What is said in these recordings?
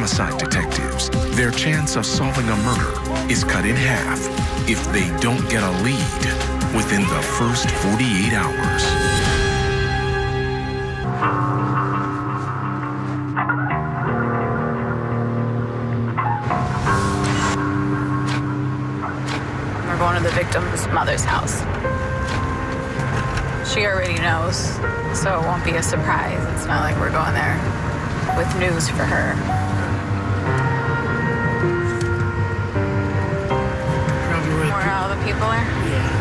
homicide detectives, their chance of solving a murder is cut in half if they don't get a lead within the first 48 hours. We're going to the victim's mother's house. She already knows, so it won't be a surprise. It's not like we're going there with news for her. Where all the people are? Yeah.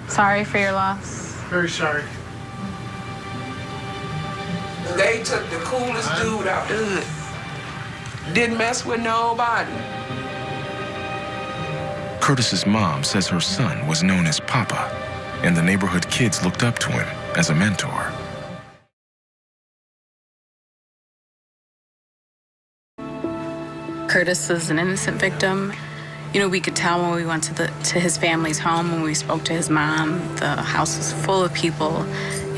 Sorry for your loss. Very sorry. They took the coolest dude out the hood. Didn't mess with nobody. Curtis's mom says her son was known as Papa, and the neighborhood kids looked up to him as a mentor. Curtis is an innocent victim. You know, we could tell when we went to his family's home, when we spoke to his mom, the house was full of people,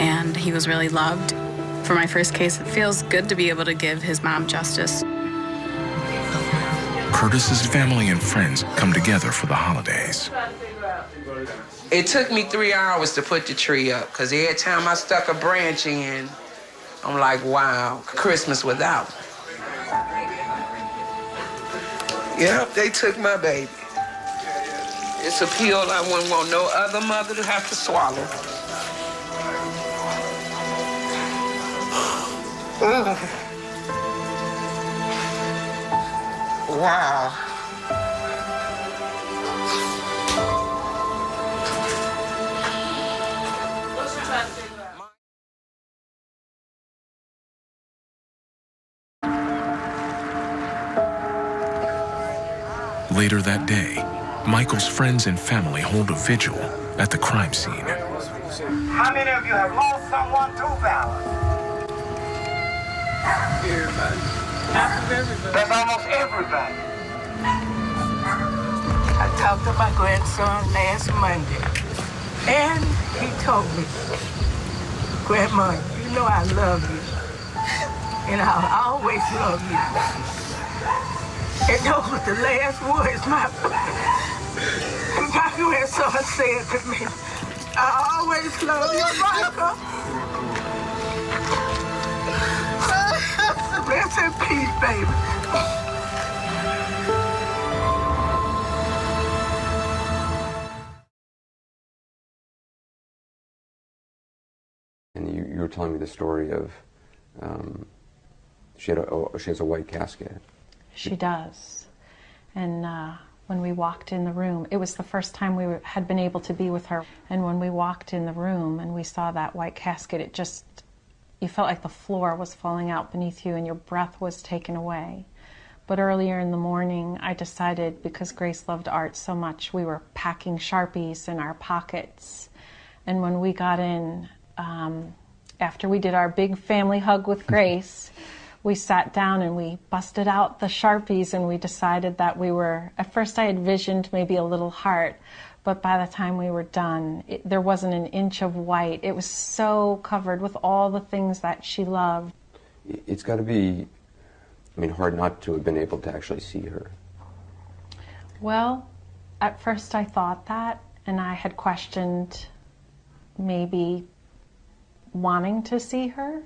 and he was really loved. For my first case, it feels good to be able to give his mom justice. Curtis's family and friends come together for the holidays. It took me 3 hours to put the tree up, because every time I stuck a branch in, I'm like, wow, Christmas without. Yep, they took my baby. It's a pill I wouldn't want no other mother to have to swallow. Wow. Later that day, Michael's friends and family hold a vigil at the crime scene. How many of you have lost someone through violence? Everybody. That's almost everybody. I talked to my grandson last Monday, and he told me, Grandma, you know I love you, and I'll always love you. And those were the last words my grandson said to me. I always love you, Michael. Rest in peace, baby. And you were telling me the story of she has a white casket. She does. And when we walked in the room, it was the first time we had been able to be with her. And when we walked in the room and we saw that white casket, it just, you felt like the floor was falling out beneath you and your breath was taken away. But earlier in the morning, I decided, because Grace loved art so much, we were packing Sharpies in our pockets. And when we got in, after we did our big family hug with Grace, we sat down and we busted out the Sharpies and we decided that we were, at first I had visioned maybe a little heart, but by the time we were done, there wasn't an inch of white. It was so covered with all the things that she loved. It's got to be, I mean, hard not to have been able to actually see her. Well, at first I thought that, and I had questioned maybe wanting to see her.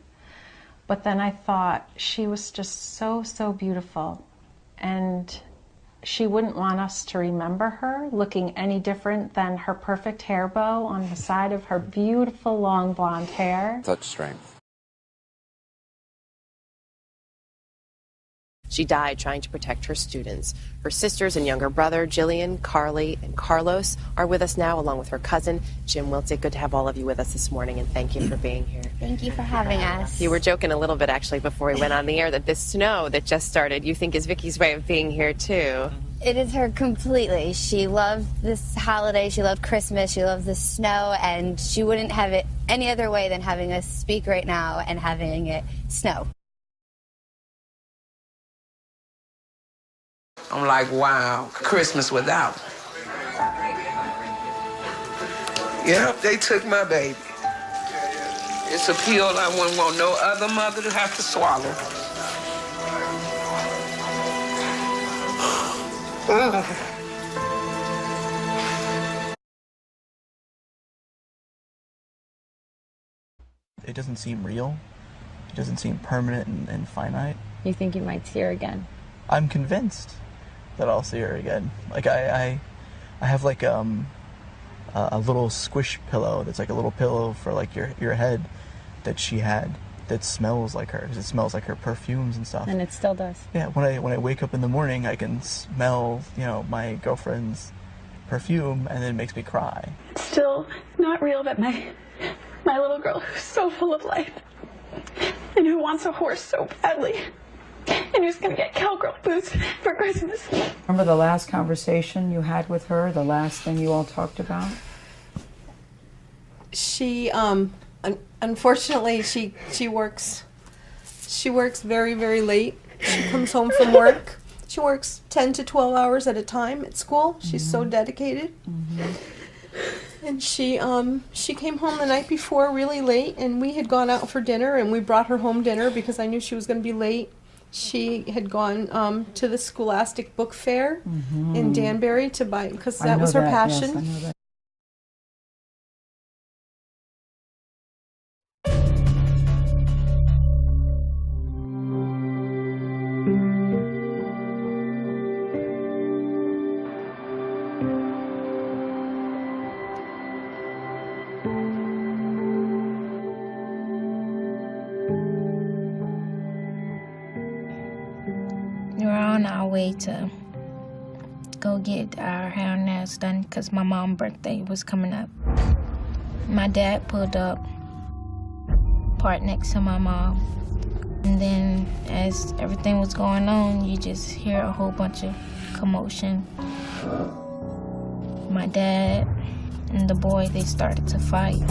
But then I thought she was just so, so beautiful. And she wouldn't want us to remember her looking any different than her perfect hair bow on the side of her beautiful long blonde hair. Such strength. She died trying to protect her students. Her sisters and younger brother, Jillian, Carly, and Carlos, are with us now, along with her cousin, Jim Wiltzik. Good to have all of you with us this morning, and thank you for being here. Thank you for having us. You were joking a little bit, actually, before we went on the air, that this snow that just started, you think is Vicky's way of being here, too. It is her completely. She loved this holiday, she loved Christmas, she loved the snow, and she wouldn't have it any other way than having us speak right now and having it snow. I'm like, wow, Christmas without. Yep, they took my baby. It's a pill I wouldn't want no other mother to have to swallow. It doesn't seem real. It doesn't seem permanent and finite. You think you might see her again? I'm convinced that I'll see her again. Like I have like a little squish pillow that's like a little pillow for like your head that she had that smells like hers. It smells like her perfumes and stuff. And it still does. Yeah, when I wake up in the morning, I can smell, my girlfriend's perfume, and then it makes me cry. It's still not real that my little girl, who's so full of life and who wants a horse so badly and who's going to get cowgirl boots for Christmas. Remember the last conversation you had with her, the last thing you all talked about? She, unfortunately, she works very, very late. She comes home from work. She works 10 to 12 hours at a time at school. She's so dedicated. And she came home the night before really late, and we had gone out for dinner, and we brought her home dinner because I knew she was going to be late. She had gone to the Scholastic Book Fair in Danbury to buy, because that was her passion. Yes, I know that. We're on our way to go get our hair and nails done because my mom's birthday was coming up. My dad pulled up, parked next to my mom. And then as everything was going on, you just hear a whole bunch of commotion. My dad and the boy, they started to fight.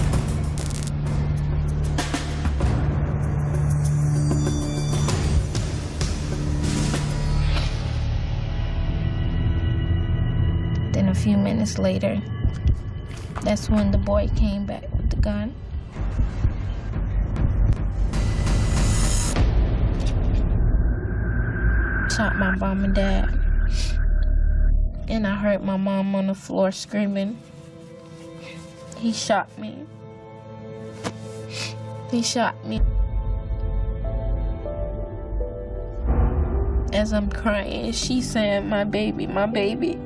Then a few minutes later, that's when the boy came back with the gun. Shot my mom and dad. And I heard my mom on the floor screaming. He shot me. He shot me. As I'm crying, she's saying, my baby, my baby.